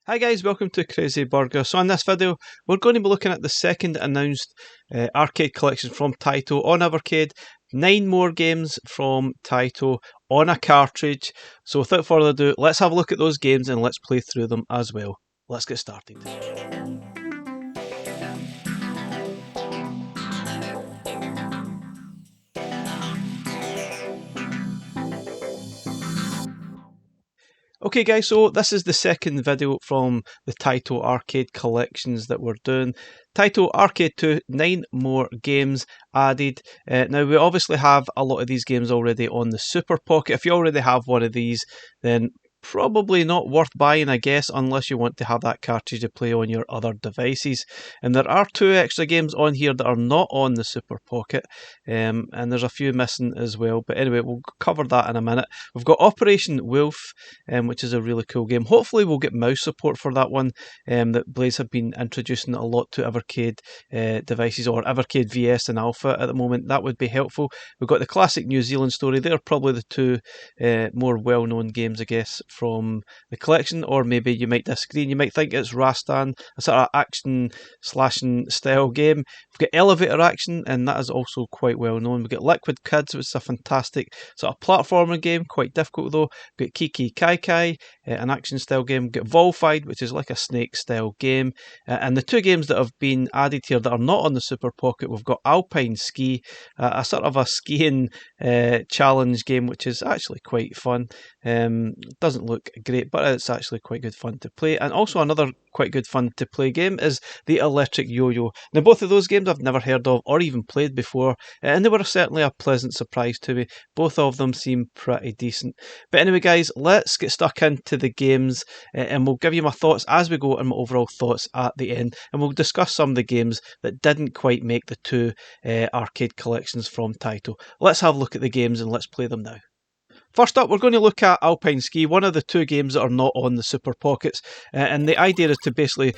Hi guys, welcome to Crazy Burger. So in this video, we're going to be looking at the second announced arcade collection from Taito on Evercade. 9 more games from Taito on a cartridge. So without further ado, let's have a look at those games and let's play through them as well. Let's get started. Okay guys, so this is the second video from the Taito Arcade collections that we're doing. Taito Arcade 2, 9 more games added. Now we obviously have a lot of these games already on the Super Pocket. If you already have one of these, then probably not worth buying, I guess, unless you want to have that cartridge to play on your other devices. And there are 2 extra games on here that are not on the Super Pocket, and there's a few missing as well. But anyway, we'll cover that in a minute. We've got Operation Wolf, which is a really cool game. Hopefully we'll get mouse support for that one. That Blades have been introducing a lot to Evercade devices, or Evercade VS and Alpha at the moment. That would be helpful. We've got the classic New Zealand story. They're probably the 2 more well-known games, I guess, from the collection. Or maybe you might disagree and you might think it's Rastan, a sort of action slashing style game. We've got Elevator Action, and that is also quite well known. We've got Liquid Kids, which is a fantastic sort of platformer game, quite difficult though. We've got Kiki Kai Kai, an action style game. We've got Volfied, which is like a snake style game. And the 2 games that have been added here that are not on the Super Pocket, we've got Alpine Ski, a sort of a skiing challenge game, which is actually quite fun. Doesn't look great, but it's actually quite good fun to play. And also another quite good fun to play game is the Electric Yo-Yo. Now both of those games I've never heard of or even played before, and they were certainly a pleasant surprise to me. Both of them seem pretty decent. But anyway guys, let's get stuck into the games, and we'll give you my thoughts as we go and my overall thoughts at the end, and we'll discuss some of the games that didn't quite make the 2 arcade collections from Taito. Let's have a look at the games and let's play them now. First up, we're going to look at Alpine Ski, one of the 2 games that are not on the Super Pockets. And the idea is to basically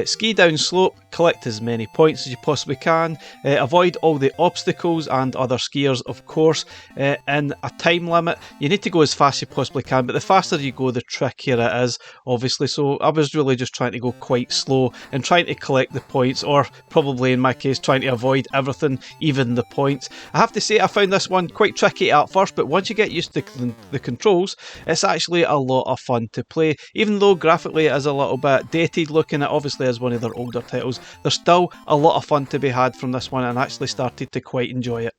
ski down slope, collect as many points as you possibly can, avoid all the obstacles and other skiers, of course, in a time limit. You need to go as fast as you possibly can, but the faster you go, the trickier it is, obviously. So I was really just trying to go quite slow and trying to collect the points, or probably in my case, trying to avoid everything, even the points. I have to say, I found this one quite tricky at first, but once you get used to the controls, it's actually a lot of fun to play. Even though graphically it is a little bit dated looking, it obviously is one of their older titles, there's still a lot of fun to be had from this one, and I actually started to quite enjoy it.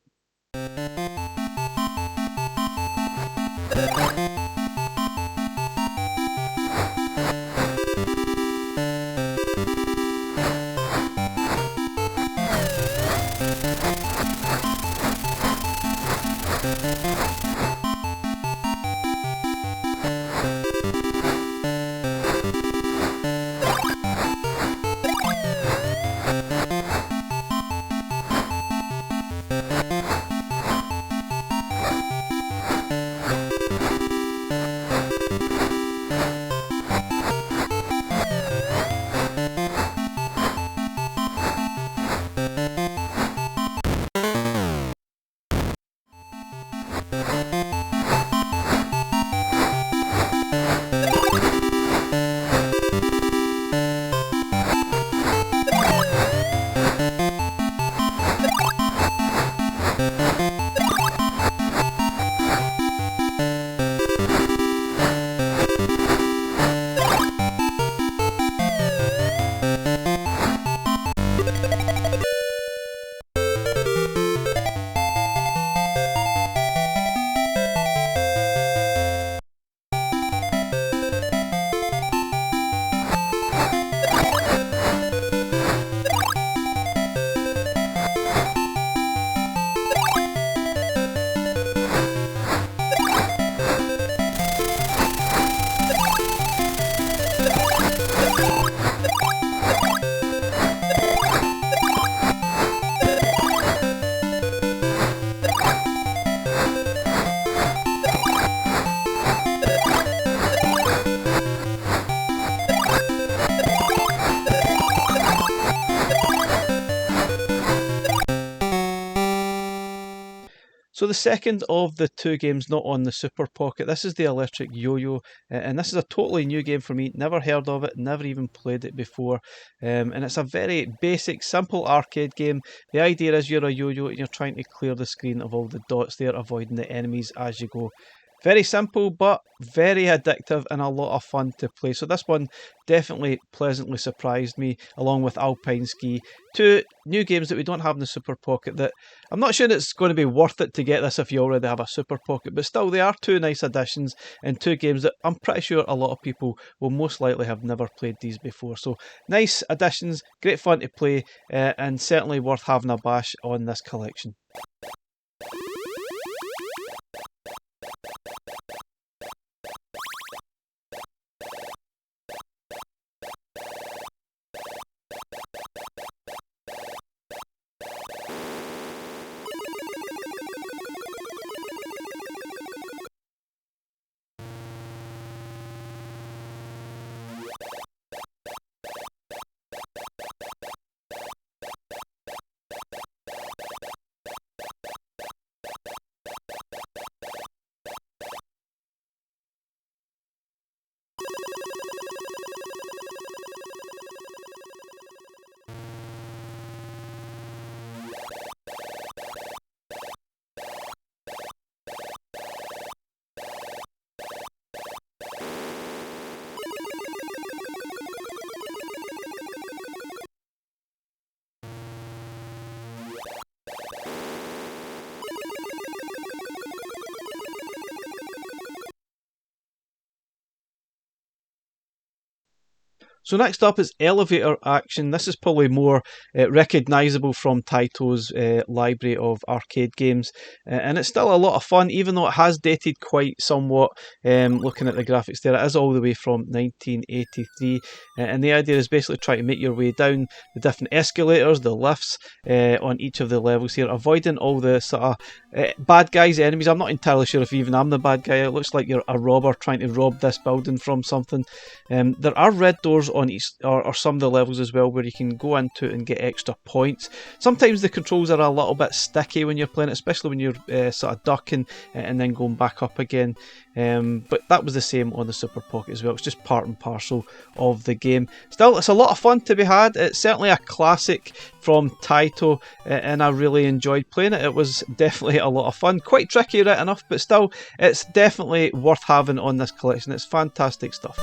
So the second of the two games not on the Super Pocket, this is the Electric Yo-Yo, and this is a totally new game for me. Never heard of it, never even played it before, and it's a very basic, simple arcade game. The idea is you're a yo-yo and you're trying to clear the screen of all the dots there, avoiding the enemies as you go. Very simple, but very addictive and a lot of fun to play. So this one definitely pleasantly surprised me, along with Alpine Ski. Two new games that we don't have in the Super Pocket that I'm not sure it's going to be worth it to get this if you already have a Super Pocket, but still they are two nice additions and two games that I'm pretty sure a lot of people will most likely have never played these before. So nice additions, great fun to play, and certainly worth having a bash on this collection. So next up is Elevator Action. This is probably more recognisable from Taito's library of arcade games, and it's still a lot of fun, even though it has dated quite somewhat. Looking at the graphics there, it is all the way from 1983, and the idea is basically try to make your way down the different escalators, the lifts on each of the levels here, avoiding all the sort of bad guys, enemies. I'm not entirely sure if even I'm the bad guy. It looks like you're a robber trying to rob this building from something. There are red doors on each or some of the levels as well where you can go into and get extra points. Sometimes the controls are a little bit sticky when you're playing, especially when you're sort of ducking and then going back up again. But that was the same on the Super Pocket as well. It's just part and parcel of the game. Still, it's a lot of fun to be had. It's certainly a classic from Taito, and I really enjoyed playing it. It was definitely a lot of fun. Quite tricky, right enough, but still, it's definitely worth having on this collection. It's fantastic stuff.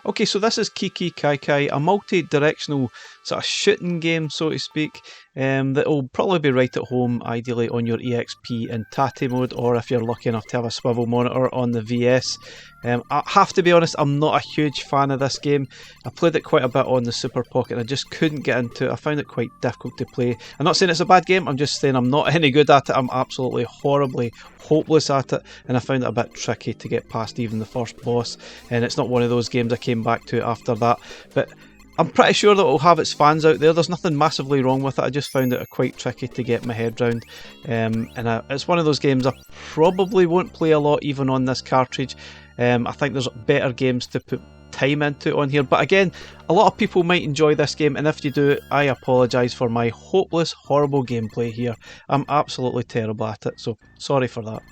Okay, so this is Kiki Kai Kai, a multi-directional sort of shooting game, so to speak. that will probably be right at home, ideally on your EXP and TATI mode, or if you're lucky enough to have a swivel monitor on the VS. I have to be honest, I'm not a huge fan of this game. I played it quite a bit on the Super Pocket and I just couldn't get into it. I found it quite difficult to play. I'm not saying it's a bad game, I'm just saying I'm not any good at it. I'm absolutely horribly hopeless at it, and I found it a bit tricky to get past even the first boss, and it's not one of those games I came back to after that. But I'm pretty sure that it'll have its fans out there. There's nothing massively wrong with it. I just found it quite tricky to get my head round. It's one of those games I probably won't play a lot even on this cartridge. I think there's better games to put time into on here. But again, a lot of people might enjoy this game, and if you do, I apologise for my hopeless, horrible gameplay here. I'm absolutely terrible at it, so sorry for that.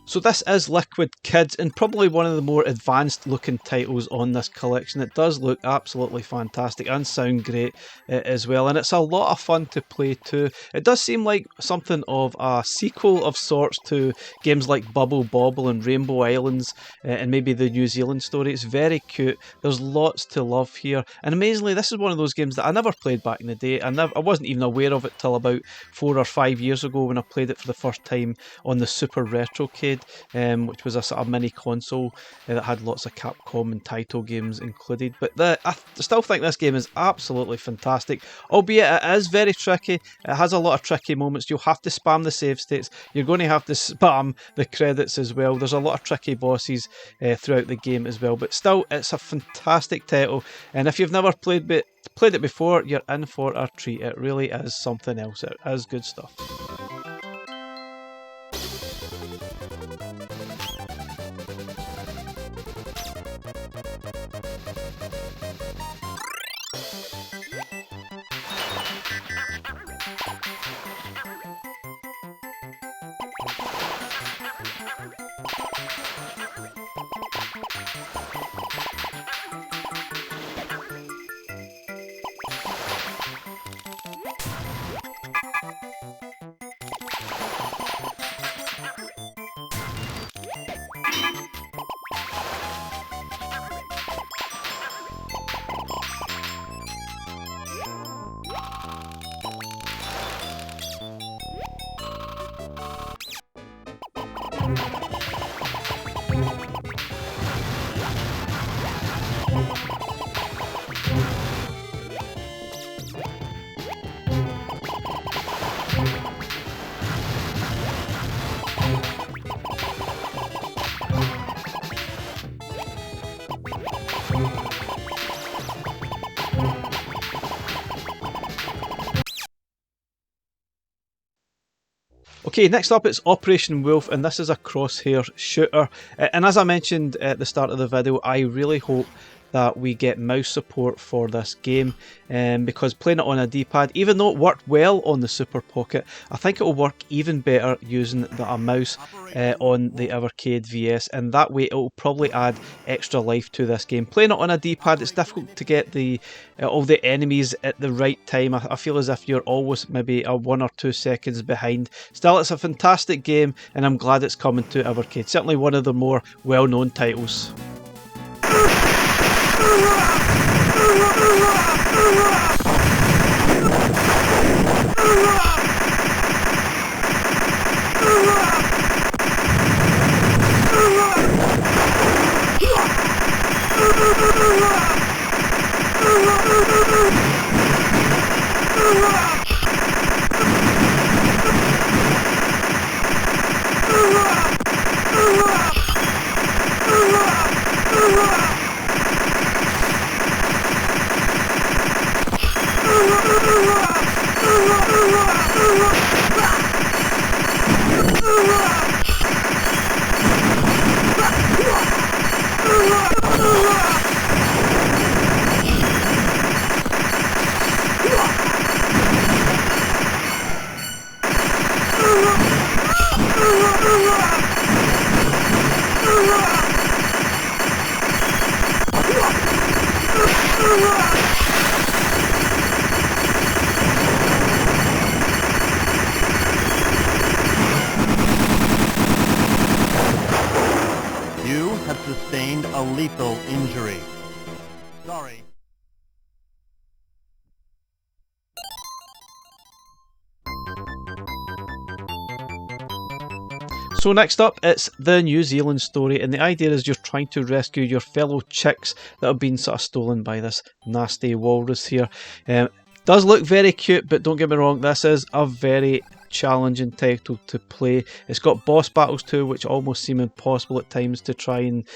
So this is Liquid Kids, and probably one of the more advanced looking titles on this collection. It does look absolutely fantastic and sound great as well, and it's a lot of fun to play too. It does seem like something of a sequel of sorts to games like Bubble Bobble and Rainbow Islands, and maybe the New Zealand story. It's very cute. There's lots to love here, and amazingly this is one of those games that I never played back in the day. I wasn't even aware of it till about 4 or 5 years ago when I played it for the first time on the Super Retrocade, which was a sort of mini console that had lots of Capcom and Taito games included. But I still think this game is absolutely fantastic, albeit it is very tricky. It has a lot of tricky moments. You'll have to spam the save states. You're going to have to spam the credits as well. There's a lot of tricky bosses throughout the game as well. But still, it's a fantastic title. And if you've never played it before, you're in for a treat. It really is something else. It is good stuff. Okay, next up it's Operation Wolf, and this is a crosshair shooter. And as I mentioned at the start of the video, I really hope that we get mouse support for this game, because playing it on a D-pad, even though it worked well on the Super Pocket, I think it will work even better using a mouse on the Evercade VS, and that way it will probably add extra life to this game. Playing it on a D-pad, it's difficult to get all the enemies at the right time. I feel as if you're always maybe 1 or 2 seconds behind. Still, it's a fantastic game, and I'm glad it's coming to Evercade. Certainly one of the more well-known titles. You have sustained a lethal injury. Sorry. So next up, it's the New Zealand story, and the idea is you're trying to rescue your fellow chicks that have been sort of stolen by this nasty walrus here. Does look very cute, but don't get me wrong, this is a very challenging title to play. It's got boss battles too, which almost seem impossible at times to try and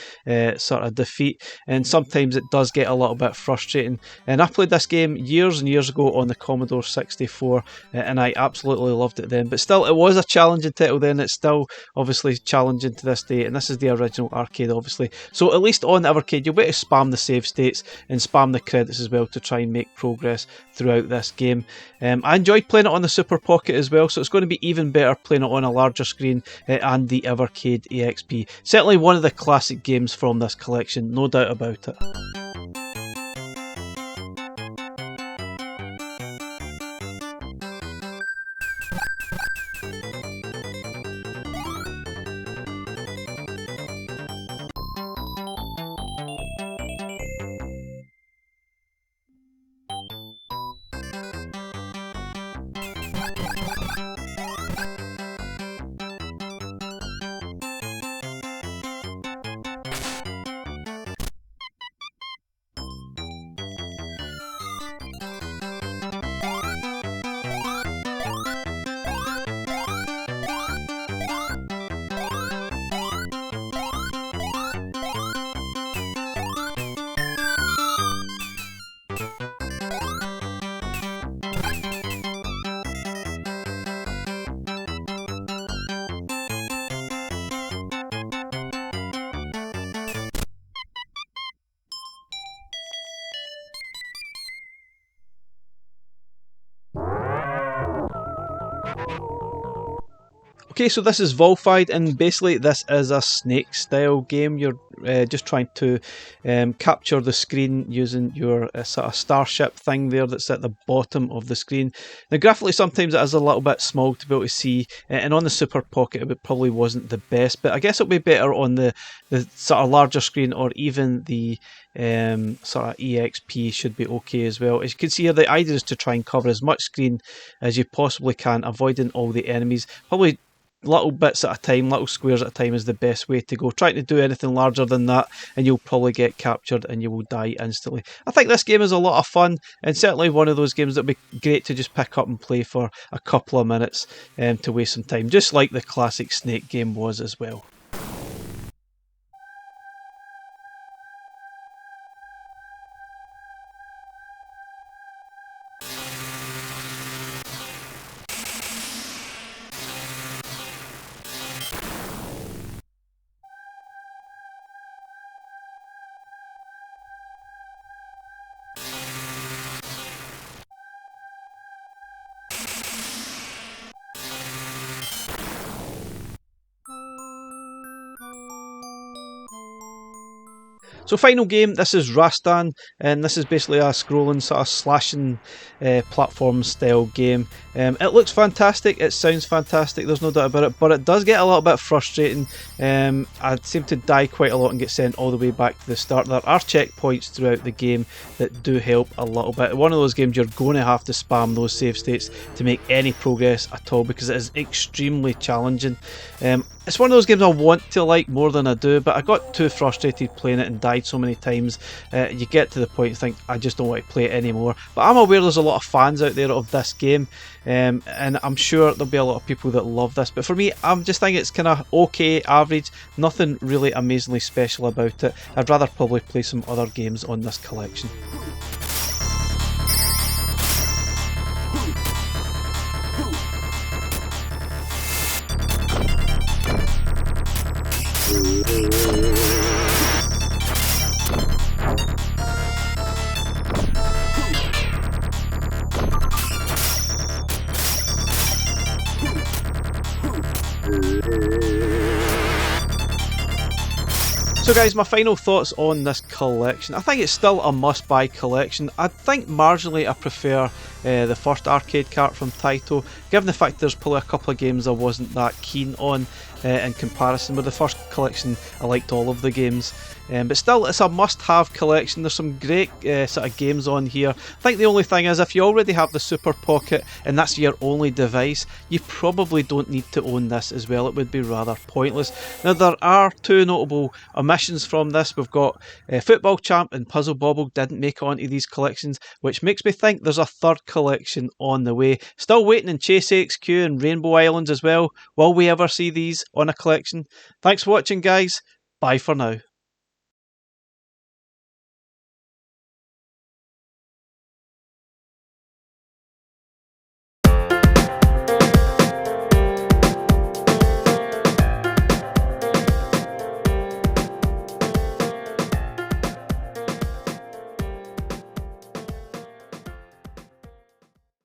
sort of defeat, and sometimes it does get a little bit frustrating. And I played this game years and years ago on the Commodore 64, and I absolutely loved it then, but still it was a challenging title then. It's still obviously challenging to this day, and this is the original arcade obviously, so at least on Evercade you'll be able to spam the save states and spam the credits as well to try and make progress throughout this game. I enjoyed playing it on the Super Pocket as well, so it's going to be even better playing it on a larger screen and the Evercade EXP. Certainly one of the classic games from this collection, no doubt about it. Okay, so this is Volfied, and basically this is a snake style game. You're just trying to capture the screen using your sort of starship thing there that's at the bottom of the screen. Now graphically sometimes it is a little bit small to be able to see, and on the Super Pocket it probably wasn't the best, but I guess it'll be better on the sort of larger screen, or even the sort of EXP should be okay as well. As you can see here, the idea is to try and cover as much screen as you possibly can, avoiding all the enemies. Probably little bits at a time, little squares at a time is the best way to go. Trying to do anything larger than that and you'll probably get captured and you will die instantly. I think this game is a lot of fun, and certainly one of those games that would be great to just pick up and play for a couple of minutes to waste some time, just like the classic Snake game was as well. So final game, this is Rastan, and this is basically a scrolling sort of slashing platform style game. It looks fantastic, it sounds fantastic, there's no doubt about it, but it does get a little bit frustrating. I seem to die quite a lot and get sent all the way back to the start. There are checkpoints throughout the game that do help a little bit. One of those games you're going to have to spam those save states to make any progress at all, because it is extremely challenging. It's one of those games I want to like more than I do, but I got too frustrated playing it and died so many times. You get to the point you think, I just don't want to play it anymore. But I'm aware there's a lot of fans out there of this game, and I'm sure there'll be a lot of people that love this. But for me, I'm just thinking it's kind of okay, average, nothing really amazingly special about it. I'd rather probably play some other games on this collection. So guys, my final thoughts on this collection. I think it's still a must-buy collection. I think marginally I prefer the first arcade cart from Taito, given the fact there's probably a couple of games I wasn't that keen on in comparison with the first collection. I liked all of the games. But still, it's a must-have collection. There's some great sort of games on here. I think the only thing is, if you already have the Super Pocket and that's your only device, you probably don't need to own this as well. It would be rather pointless. Now, there are two notable omissions from this. We've got Football Champ and Puzzle Bobble didn't make it onto these collections, which makes me think there's a third collection on the way. Still waiting in Chase HQ and Rainbow Islands as well. Will we ever see these on a collection? Thanks for watching, guys. Bye for now.